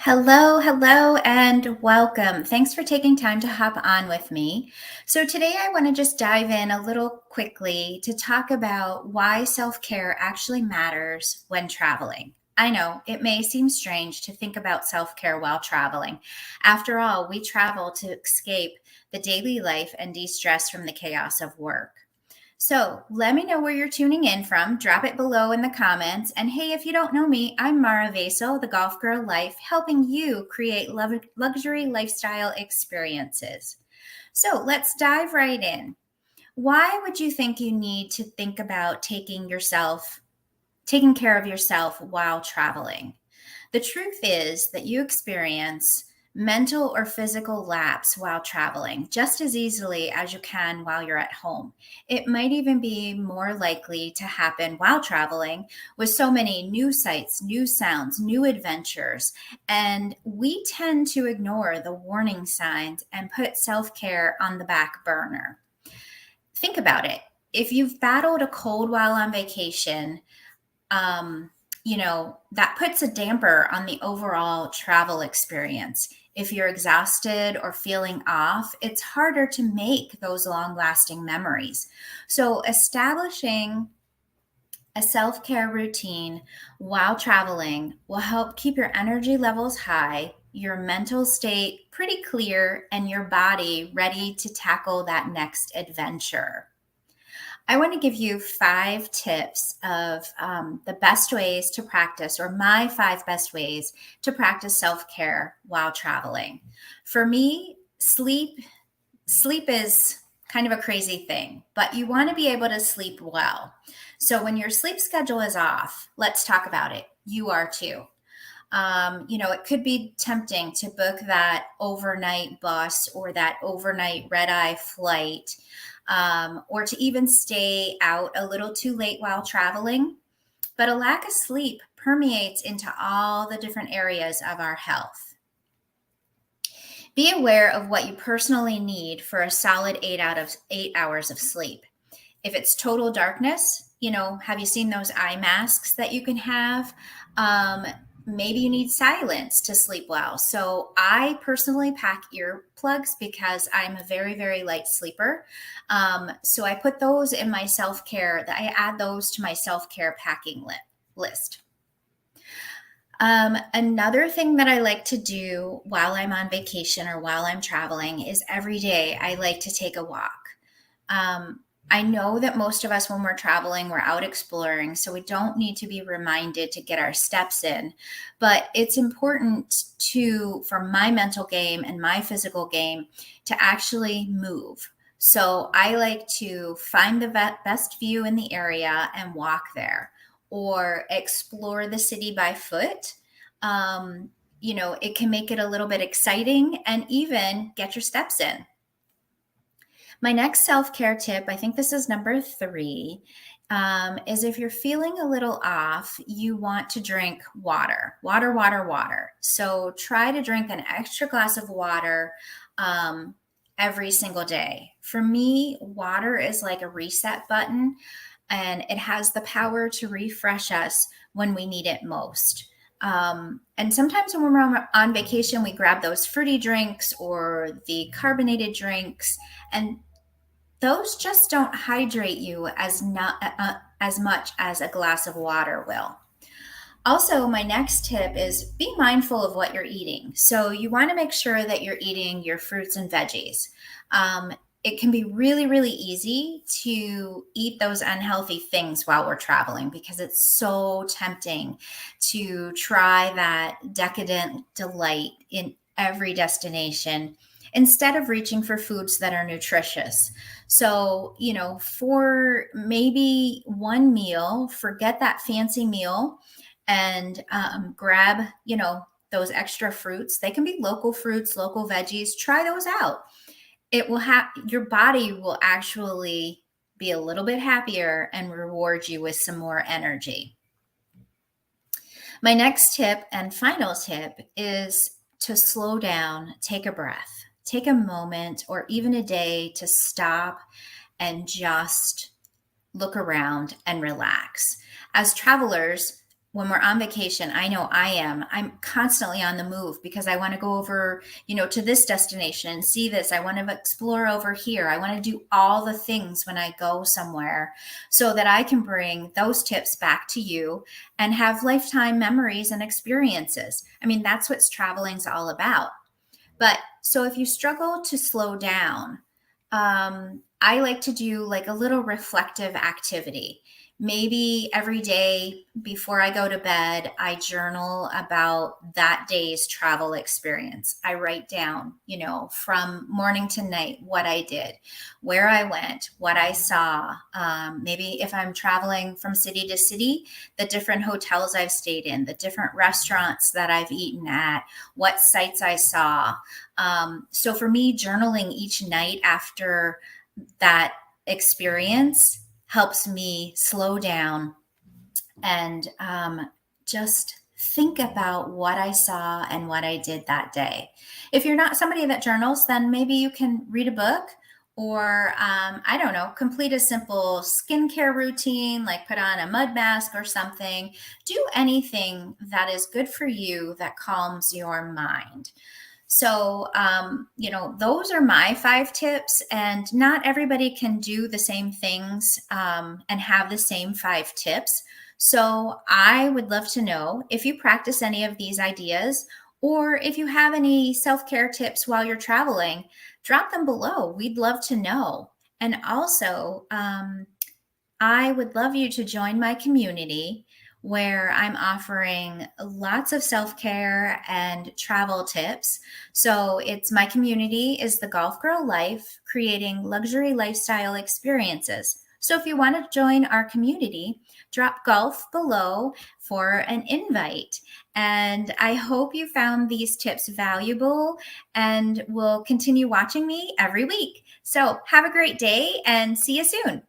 Hello, and welcome. Thanks for taking time to hop on with me. So, today I want to just dive in a little quickly to talk about why self care actually matters when traveling. I know it may seem strange to think about self care while traveling. After all, we travel to escape the daily life and de stress from the chaos of work. So let me know where you're tuning in from. Drop it below in the comments. And hey, if you don't know me, I'm Mara Vasel, the Golf Girl Life, helping you create luxury lifestyle experiences. So let's dive right in. Why would you think you need to think about taking care of yourself while traveling? The truth is that you experience mental or physical lapse while traveling just as easily as you can while you're at home. It might even be more likely to happen while traveling with so many new sights, new sounds, new adventures. And we tend to ignore the warning signs and put self care on the back burner. Think about it. If you've battled a cold while on vacation, um, that puts a damper on the overall travel experience. If you're exhausted or feeling off, it's harder to make those long lasting memories. So, establishing a self care routine while traveling will help keep your energy levels high, your mental state pretty clear, and your body ready to tackle that next adventure. I want to give you 5 tips of the best ways to practice, or my 5 best ways to practice self-care while traveling. For me, sleep is kind of a crazy thing, but you want to be able to sleep well. So when your sleep schedule is off, let's talk about it. You are too. It could be tempting to book that overnight bus or that overnight red eye flight, or to even stay out a little too late while traveling. But a lack of sleep permeates into all the different areas of our health. Be aware of what you personally need for a solid 8 hours of sleep. If it's total darkness, have you seen those eye masks that you can have? Um, Maybe you need silence to sleep well. So I personally pack earplugs because I'm a very, very light sleeper. So I put those in my self care, I add those to my self care packing list. Another thing that I like to do while I'm on vacation or while I'm traveling is every day I like to take a walk. Um, I know that most of us, when we're traveling, we're out exploring, so we don't need to be reminded to get our steps in. But it's important for my mental game and my physical game, to actually move. So I like to find the best view in the area and walk there, or explore the city by foot. It can make it a little bit exciting and even get your steps in. My next self care tip, I think this is number 3, is if you're feeling a little off, you want to drink water, water, water, water. So try to drink an extra glass of water every single day. For me, water is like a reset button, and it has the power to refresh us when we need it most. And sometimes when we're on vacation, we grab those fruity drinks or the carbonated drinks, and those just don't hydrate you as much as a glass of water will. Also, my next tip is be mindful of what you're eating. So you want to make sure that you're eating your fruits and veggies. It can be really, really easy to eat those unhealthy things while we're traveling because it's so tempting to try that decadent delight in every destination instead of reaching for foods that are nutritious. So, for maybe one meal, forget that fancy meal and grab, those extra fruits. They can be local fruits, local veggies. Try those out. It will have your body will actually be a little bit happier and reward you with some more energy. My next tip and final tip is to slow down, take a breath, take a moment or even a day to stop and just look around and relax. As travelers, when we're on vacation, I know I am, I'm constantly on the move because I want to go over, to this destination and see this. I want to explore over here. I want to do all the things when I go somewhere so that I can bring those tips back to you and have lifetime memories and experiences. I mean, that's what traveling's all about. But so if you struggle to slow down, I like to do like a little reflective activity. Maybe every day before I go to bed, I journal about that day's travel experience. I write down, from morning to night, what I did, where I went, what I saw. Maybe if I'm traveling from city to city, the different hotels I've stayed in, the different restaurants that I've eaten at, what sights I saw. So for me, journaling each night after that experience helps me slow down and just think about what I saw and what I did that day. If you're not somebody that journals, then maybe you can read a book or, I don't know, complete a simple skincare routine, like put on a mud mask or something. Do anything that is good for you that calms your mind. So, those are my 5 tips, and not everybody can do the same things and have the same 5 tips. So, I would love to know if you practice any of these ideas or if you have any self care tips while you're traveling, drop them below. We'd love to know. And also, I would love you to join my community where I'm offering lots of self-care and travel tips. So it's my community is the Golf Girl Life, creating luxury lifestyle experiences. So if you want to join our community, drop golf below for an invite. And I hope you found these tips valuable and will continue watching me every week. So have a great day and see you soon.